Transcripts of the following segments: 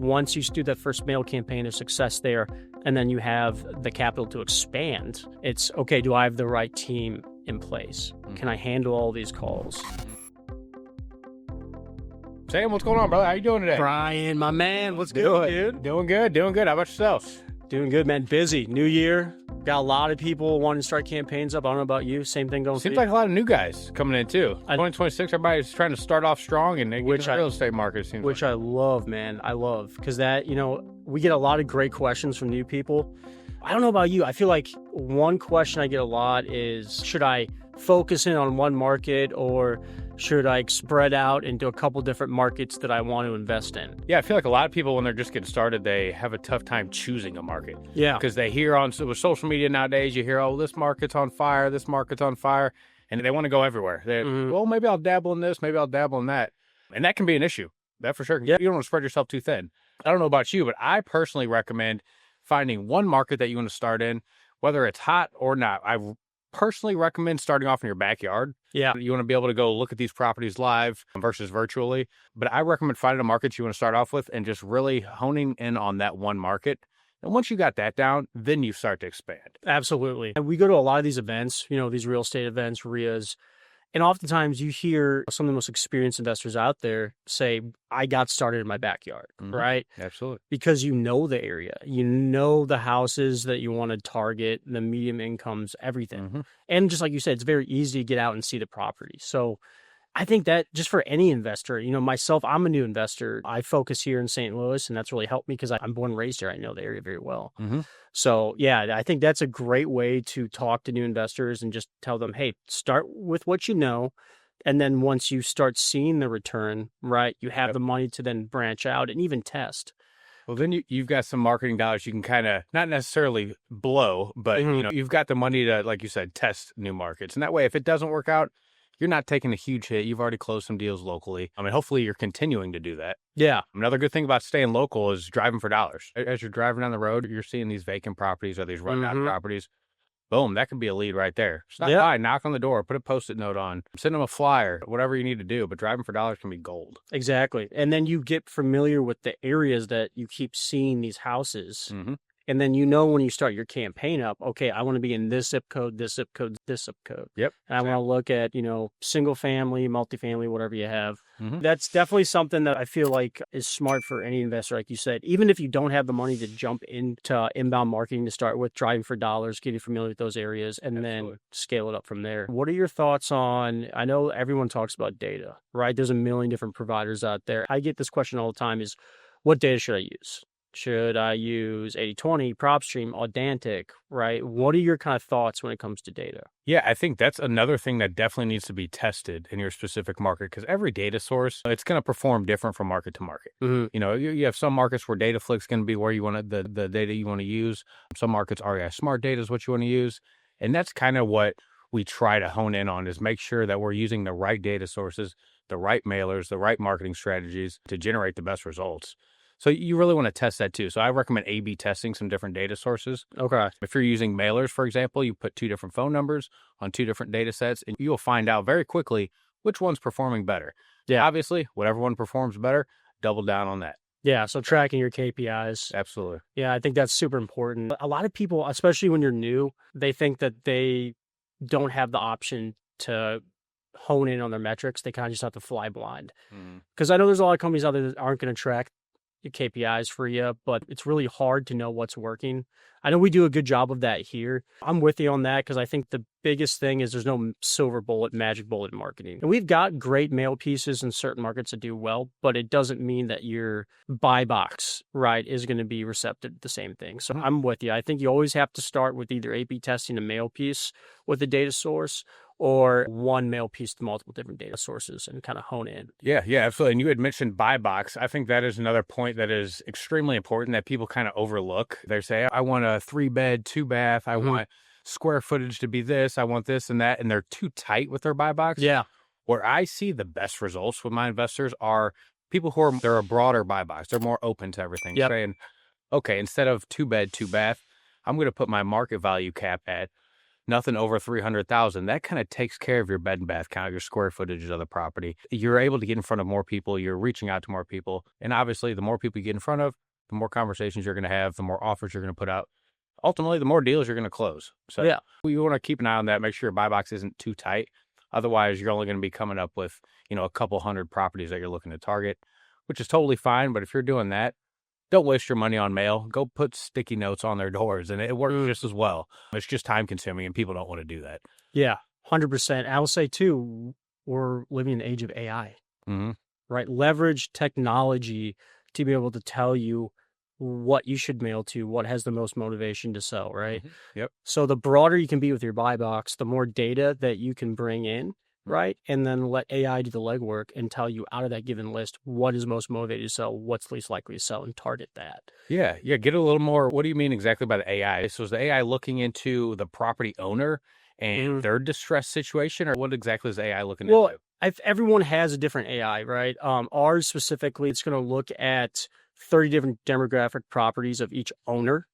once you do that first mail campaign, there's success there, and then you have the capital to expand. It's, okay, do I have the right team in place? Can I handle all these calls? Sam, what's going on, brother? How you doing today? Bryan, my man, what's good, dude? Doing good. How about yourself? Doing good, man. Busy. New year. Got a lot of people wanting to start campaigns up. I don't know about you. Same thing going. Seems like a lot of new guys coming in too. 2026, everybody's trying to start off strong and get in the real estate market. Which I love, man. I love, because that, we get a lot of great questions from new people. I don't know about you. I feel like one question I get a lot is, should I focus in on one market, or should I spread out into a couple different markets that I want to invest in? Yeah, I feel like a lot of people, when they're just getting started, they have a tough time choosing a market. Yeah. Because they hear with social media nowadays, you hear, oh, this market's on fire, and they want to go everywhere. Well, maybe I'll dabble in this, maybe I'll dabble in that. And that can be an issue. That for sure. Yeah. You don't want to spread yourself too thin. I don't know about you, but I personally recommend finding one market that you want to start in, whether it's hot or not. I personally recommend starting off in your backyard. Yeah. You want to be able to go look at these properties live versus virtually. But I recommend finding a market you want to start off with and just really honing in on that one market. And once you got that down, then you start to expand. Absolutely. And we go to a lot of these events, these real estate events, RIAs. And oftentimes you hear some of the most experienced investors out there say, I got started in my backyard, right? Absolutely. Because you know the area, you know the houses that you want to target, the medium incomes, everything. And just like you said, it's very easy to get out and see the property. So I think that just for any investor, myself, I'm a new investor. I focus here in St. Louis, and that's really helped me because I'm born and raised here. I know the area very well. So yeah, I think that's a great way to talk to new investors and just tell them, hey, start with what you know. And then once you start seeing the return, right, you have the money to then branch out and even test. Well, then you've got some marketing dollars you can kind of not necessarily blow, but you've got the money to, like you said, test new markets. And that way, if it doesn't work out, you're not taking a huge hit. You've already closed some deals locally. I mean, hopefully you're continuing to do that. Yeah. Another good thing about staying local is driving for dollars. As you're driving down the road, you're seeing these vacant properties or these run-out properties. Boom, that can be a lead right there. Stop by, knock on the door, put a Post-it note on, send them a flyer, whatever you need to do. But driving for dollars can be gold. Exactly. And then you get familiar with the areas that you keep seeing these houses. And then when you start your campaign up, okay, I want to be in this zip code, this zip code, this zip code. Yep. And I want to look at, single family, multifamily, whatever you have. That's definitely something that I feel like is smart for any investor, like you said. Even if you don't have the money to jump into inbound marketing to start with, driving for dollars, getting familiar with those areas, and then scale it up from there. What are your thoughts on, I know everyone talks about data, right? There's a million different providers out there. I get this question all the time is, what data should I use? Should I use 80/20, PropStream, Audantic, right? What are your kind of thoughts when it comes to data? Yeah, I think that's another thing that definitely needs to be tested in your specific market, because every data source, it's going to perform different from market to market. You have some markets where Dataflick's going to be where you want the data you want to use. Some markets, REI Smart Data is what you want to use. And that's kind of what we try to hone in on, is make sure that we're using the right data sources, the right mailers, the right marketing strategies to generate the best results. So you really want to test that too. So I recommend A/B testing some different data sources. Okay. If you're using mailers, for example, you put 2 different phone numbers on 2 different data sets, and you'll find out very quickly which one's performing better. Yeah. Obviously, whatever one performs better, double down on that. Yeah. So tracking your KPIs. Absolutely. Yeah, I think that's super important. A lot of people, especially when you're new, they think that they don't have the option to hone in on their metrics. They kind of just have to fly blind. Because I know there's a lot of companies out there that aren't going to track KPIs for you, but it's really hard to know what's working. I know we do a good job of that here. I'm with you on that, because I think the biggest thing is there's no silver bullet, magic bullet in marketing. And we've got great mail pieces in certain markets that do well, but it doesn't mean that your buy box, right, is going to be receptive to the same thing. So I'm with you. I think you always have to start with either A/B testing a mail piece with a data source, or one mail piece to multiple different data sources and kind of hone in. Yeah, absolutely. And you had mentioned buy box. I think that is another point that is extremely important that people kind of overlook. They say, I want a 3-bed, 2-bath. I want square footage to be this. I want this and that. And they're too tight with their buy box. Yeah. Where I see the best results with my investors are people they're a broader buy box. They're more open to everything. Yep. Saying, okay, instead of 2-bed, 2-bath, I'm going to put my market value cap at nothing over 300,000. That kind of takes care of your bed and bath count, your square footage of the property. You're able to get in front of more people. You're reaching out to more people. And obviously, the more people you get in front of, the more conversations you're going to have, the more offers you're going to put out. Ultimately, the more deals you're going to close. So Yeah. you want to keep an eye on that. Make sure your buy box isn't too tight. Otherwise, you're only going to be coming up with, a couple hundred properties that you're looking to target, which is totally fine. But if you're doing that, don't waste your money on mail. Go put sticky notes on their doors, and it works just as well. It's just time consuming, and people don't want to do that. Yeah, 100%. I will say, too, we're living in the age of AI, right? Leverage technology to be able to tell you what you should mail to, what has the most motivation to sell, right? Yep. So the broader you can be with your buy box, the more data that you can bring in, right? And then let AI do the legwork and tell you out of that given list what is most motivated to sell, what's least likely to sell, and target that. Yeah. Get a little more. What do you mean exactly by the AI? So is the AI looking into the property owner and their distress situation, or what exactly is AI looking into? Everyone has a different AI, right? Ours specifically, it's going to look at 30 different demographic properties of each owner,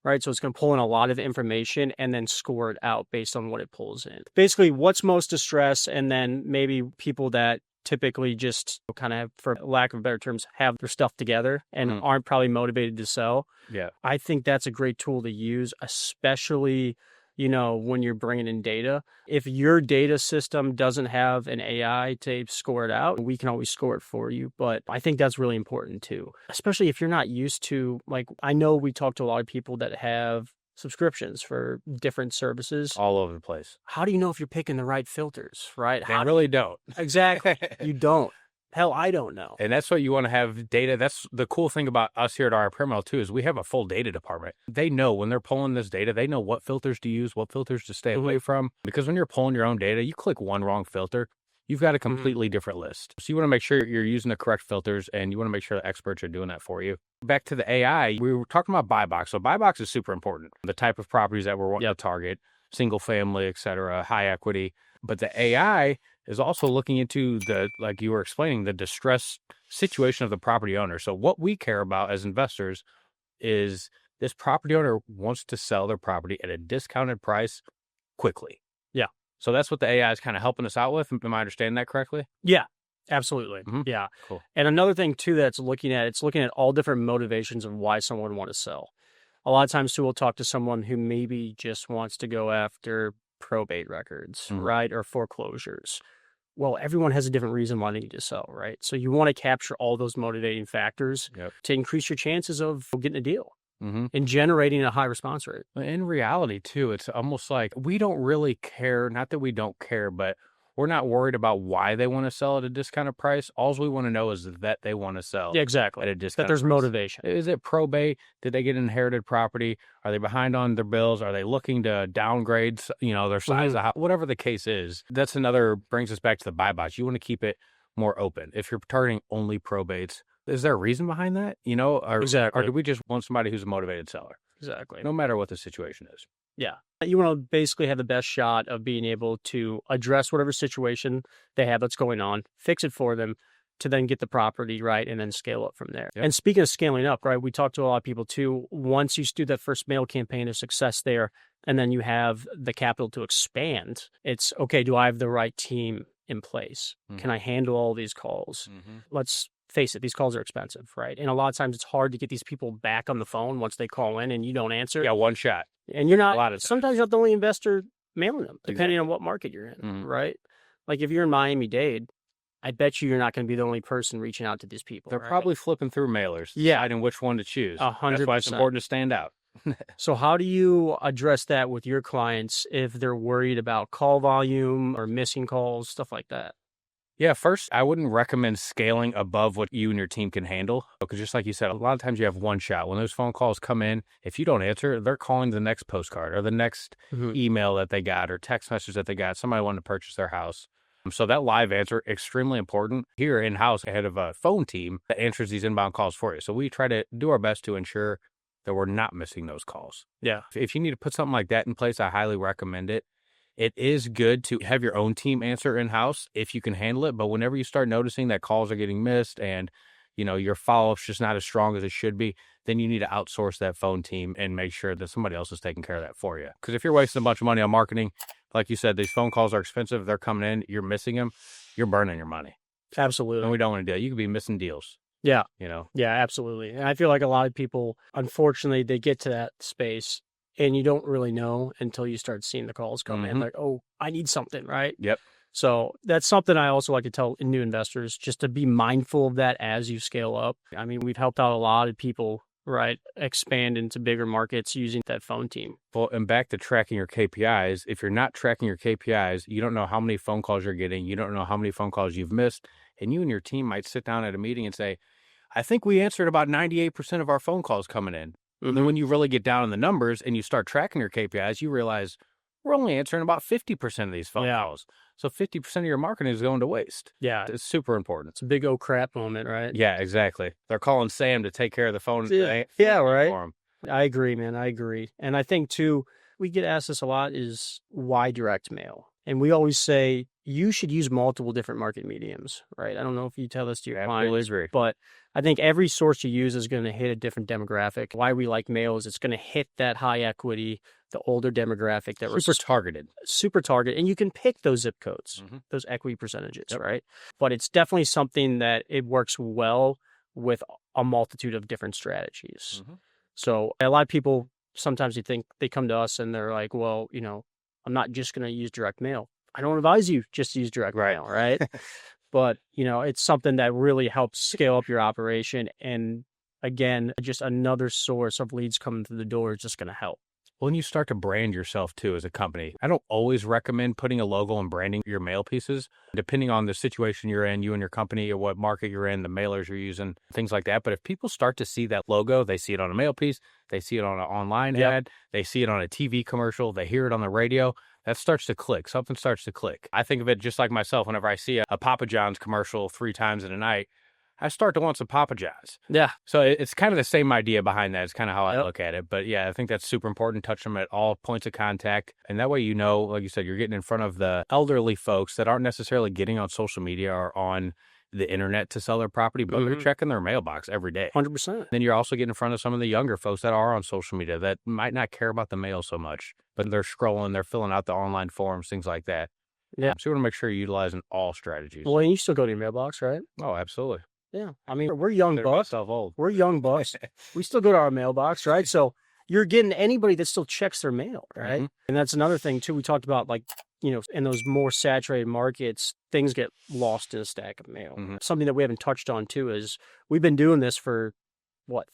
right? So it's going to pull in a lot of information and then score it out based on what it pulls in. Basically, what's most distressed, and then maybe people that typically just kind of, for lack of better terms, have their stuff together and aren't probably motivated to sell. Yeah. I think that's a great tool to use, especially when you're bringing in data. If your data system doesn't have an AI to score it out, we can always score it for you. But I think that's really important too, especially if you're not used to, I know we talk to a lot of people that have subscriptions for different services. All over the place. How do you know if you're picking the right filters, right? They really don't. Exactly. You don't. Hell, I don't know. And that's what you want to have data. That's the cool thing about us here at REIPrintMail too, is we have a full data department. They know when they're pulling this data, they know what filters to use, what filters to stay away from. Because when you're pulling your own data, you click one wrong filter, you've got a completely different list. So you want to make sure you're using the correct filters, and you want to make sure the experts are doing that for you. Back to the AI, we were talking about buy box. So buy box is super important. The type of properties that we're wanting to target, single family, et cetera, high equity. But the AI is also looking into like you were explaining, the distress situation of the property owner. So what we care about as investors is this property owner wants to sell their property at a discounted price quickly. Yeah. So that's what the AI is kind of helping us out with. Am I understanding that correctly? Yeah, absolutely. Yeah. Cool. And another thing too that's looking at all different motivations of why someone would want to sell. A lot of times too, we'll talk to someone who maybe just wants to go after probate records, right? Or foreclosures. Well, everyone has a different reason why they need to sell, right? So you want to capture all those motivating factors to increase your chances of getting a deal and generating a high response rate. In reality, too, it's almost like we don't really care. Not that we don't care, but we're not worried about why they want to sell at a discounted price. All we want to know is that they want to sell at a discounted that there's price. Motivation. Is it probate? Did they get an inherited property? Are they behind on their bills? Are they looking to downgrade, their size of house? Whatever the case is, that's brings us back to the buy box. You want to keep it more open. If you're targeting only probates, is there a reason behind that? Or do we just want somebody who's a motivated seller? Exactly. No matter what the situation is. Yeah. You want to basically have the best shot of being able to address whatever situation they have that's going on, fix it for them, to then get the property right and then scale up from there. Yep. And speaking of scaling up, right, we talk to a lot of people too. Once you do that first mail campaign of success there, and then you have the capital to expand, it's okay, do I have the right team in place? Can I handle all these calls? Let's face it, these calls are expensive, right? And a lot of times it's hard to get these people back on the phone once they call in and you don't answer. Yeah, one shot. And you're not, sometimes you're not the only investor mailing them, depending on what market you're in, right? Like if you're in Miami-Dade, I bet you're not going to be the only person reaching out to these people. They're probably flipping through mailers, deciding which one to choose. 100%. That's why it's important to stand out. So how do you address that with your clients if they're worried about call volume or missing calls, stuff like that? Yeah, first, I wouldn't recommend scaling above what you and your team can handle. Because just like you said, a lot of times you have one shot. When those phone calls come in, if you don't answer, they're calling the next postcard or the next email that they got or text message that they got. Somebody wanted to purchase their house. So that live answer, extremely important. Here in-house, I have a phone team that answers these inbound calls for you. So we try to do our best to ensure that we're not missing those calls. Yeah. If you need to put something like that in place, I highly recommend it. It is good to have your own team answer in-house if you can handle it. But whenever you start noticing that calls are getting missed and, your follow-up's just not as strong as it should be, then you need to outsource that phone team and make sure that somebody else is taking care of that for you. Because if you're wasting a bunch of money on marketing, like you said, these phone calls are expensive. They're coming in. You're missing them. You're burning your money. Absolutely. And we don't want to do that. You could be missing deals. Yeah. Yeah, absolutely. And I feel like a lot of people, unfortunately, they get to that space and you don't really know until you start seeing the calls come in. Like, oh, I need something, right? Yep. So that's something I also like to tell new investors, just to be mindful of that as you scale up. I mean, we've helped out a lot of people, right, expand into bigger markets using that phone team. Well, and back to tracking your KPIs. If you're not tracking your KPIs, you don't know how many phone calls you're getting. You don't know how many phone calls you've missed. And you and your team might sit down at a meeting and say, I think we answered about 98% of our phone calls coming in. And then when you really get down in the numbers and you start tracking your KPIs, you realize we're only answering about 50% of these phone calls. So 50% of your marketing is going to waste. Yeah. It's super important. It's a big oh crap moment, right? Yeah, exactly. They're calling Sam to take care of the phone. Yeah, right. For 'em. I agree, man. I agree. And I think, too, we get asked this a lot is why direct mail? And we always say you should use multiple different market mediums, right? I don't know if you tell this to your clients, but I think every source you use is going to hit a different demographic. Why we like mail is it's going to hit that high equity, the older demographic that super targeted. Super targeted. And you can pick those zip codes, those equity percentages, right? But it's definitely something that it works well with a multitude of different strategies. So a lot of people, sometimes you think they come to us and they're like, well, I'm not just going to use direct mail. I don't advise you just to use direct mail, right? But, it's something that really helps scale up your operation. And again, just another source of leads coming through the door is just going to help. When you start to brand yourself too as a company, I don't always recommend putting a logo and branding your mail pieces, depending on the situation you're in, you and your company, or what market you're in, the mailers you're using, things like that. But if people start to see that logo, they see it on a mail piece, they see it on an online ad, they see it on a TV commercial, they hear it on the radio, that starts to click. Something starts to click. I think of it just like myself. Whenever I see a Papa John's commercial 3 times in a night, I start to want some Papa John's. Yeah. So it's kind of the same idea behind that. It's kind of how I look at it. But yeah, I think that's super important. Touch them at all points of contact. And that way, like you said, you're getting in front of the elderly folks that aren't necessarily getting on social media or on the internet to sell their property, but they're checking their mailbox every day. 100%. Then you're also getting in front of some of the younger folks that are on social media that might not care about the mail so much, but they're scrolling, they're filling out the online forums, things like that. Yeah. So you want to make sure you're utilizing all strategies. Well, and you still go to your mailbox, right? Oh, absolutely. Yeah. I mean, we're young bucks. We're young bucks. We still go to our mailbox, right? So you're getting anybody that still checks their mail, right? And that's another thing, too. We talked about, like, in those more saturated markets, things get lost in a stack of mail. Something that we haven't touched on, too, is we've been doing this for,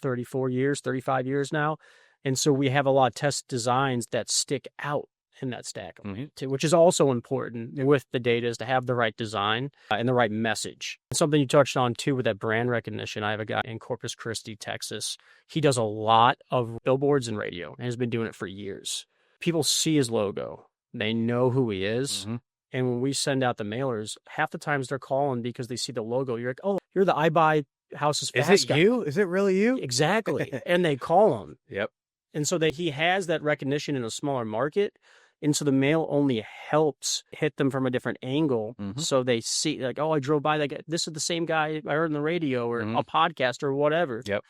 34 years, 35 years now. And so we have a lot of test designs that stick out in that stack, too, which is also important with the data, is to have the right design and the right message. Something you touched on, too, with that brand recognition. I have a guy in Corpus Christi, Texas. He does a lot of billboards and radio and has been doing it for years. People see his logo. They know who he is. And when we send out the mailers, half the times they're calling because they see the logo. You're like, oh, you're the I Buy Houses Fast Is it guy. you? Is it really you? Exactly. And they call him. Yep. And so he has that recognition in a smaller market. And so the mail only helps hit them from a different angle. So they see, like, oh, I drove by that guy. This is the same guy I heard on the radio or a podcast or whatever. Yep.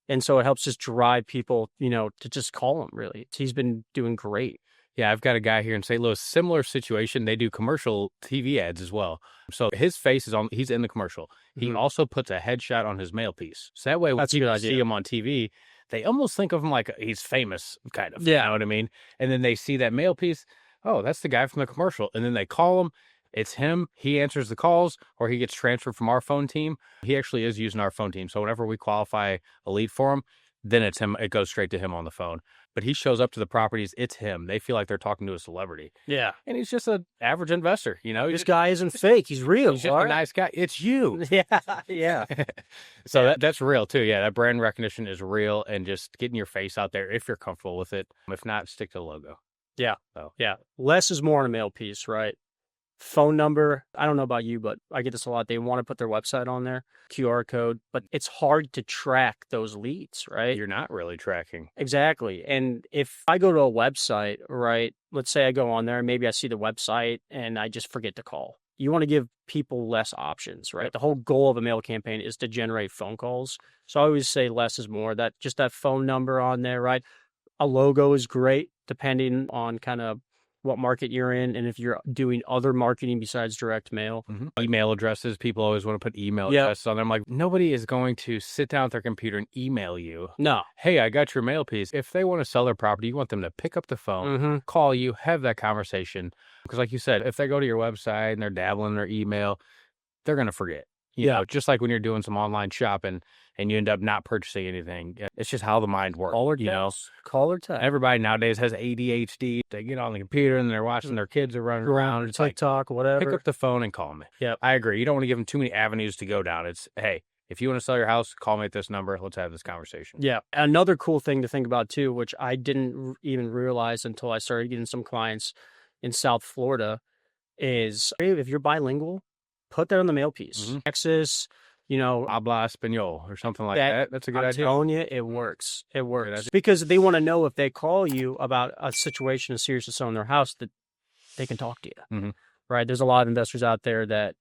And so it helps just drive people, to just call him, really. He's been doing great. Yeah, I've got a guy here in St. Louis, similar situation. They do commercial TV ads as well. So his face he's in the commercial. He also puts a headshot on his mail piece. So that way, when people see him on TV, they almost think of him like he's famous, kind of. Yeah. You know what I mean? And then they see that mail piece. Oh, that's the guy from the commercial. And then they call him. It's him. He answers the calls, or he gets transferred from our phone team. He actually is using our phone team. So whenever we qualify a lead for him, then it's him. It goes straight to him on the phone. But he shows up to the properties. It's him. They feel like they're talking to a celebrity. Yeah. And he's just an average investor, This guy isn't fake. He's real. He's just a nice guy. It's you. Yeah. Yeah. So that's real, too. Yeah, that brand recognition is real, and just getting your face out there if you're comfortable with it. If not, stick to the logo. Yeah. So. Yeah. Less is more on a mail piece, right? Phone number. I don't know about you, but I get this a lot. They want to put their website on there, QR code, but it's hard to track those leads, right? You're not really tracking. Exactly. And if I go to a website, right, let's say I go on there and maybe I see the website and I just forget to call. you want to give people less options, right? The whole goal of a mail campaign is to generate phone calls. So I always say less is more. That just that phone number on there, right? A logo is great depending on kind of what market you're in, and if you're doing other marketing besides direct mail. Email addresses, people always want to put email addresses on them. Like, nobody is going to sit down at their computer and email you. No. Hey, I got your mail piece. If they want to sell their property, you want them to pick up the phone, call you, have that conversation. Because like you said, if they go to your website and they're dabbling in their email, they're going to forget. You know, just like when you're doing some online shopping and you end up not purchasing anything. It's just how the mind works. Call or text. Call or text. Everybody nowadays has ADHD. They get on the computer and they're watching their kids are running around. It's TikTok, whatever. Pick up the phone and call me. Yeah, I agree. You don't want to give them too many avenues to go down. It's, hey, if you want to sell your house, call me at this number. Let's have this conversation. Yeah. Another cool thing to think about too, which I didn't even realize until I started getting some clients in South Florida, is if you're bilingual, put that on the mail piece. Texas, you know, habla español or something like that. That's a good idea. I'm telling you, it works. It works. Because they want to know if they call you about a situation as serious as selling their house, that they can talk to you. Right? There's a lot of investors out there that,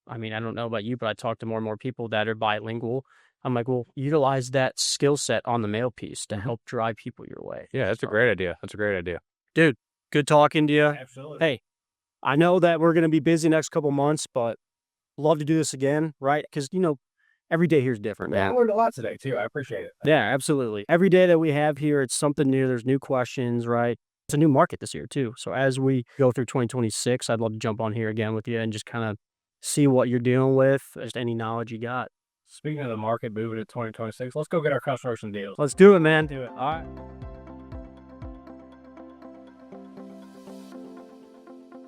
I mean, I don't know about you, but I talk to more and more people that are bilingual. I'm like, well, utilize that skill set on the mail piece to help drive people your way. Yeah, that's a great idea. That's a great idea. Dude, good talking to you. Absolutely. Hey, I know that we're going to be busy next couple months, but love to do this again, right? Because, you know, every day here is different. Yeah, I learned a lot today, too. I appreciate it. Yeah, absolutely. Every day that we have here, it's something new. There's new questions, right? It's a new market this year, too. So as we go through 2026, I'd love to jump on here again with you and just kind of see what you're dealing with, just any knowledge you got. Speaking of the market moving to 2026, let's go get our customers some deals. Let's do it, man. Do it. All right.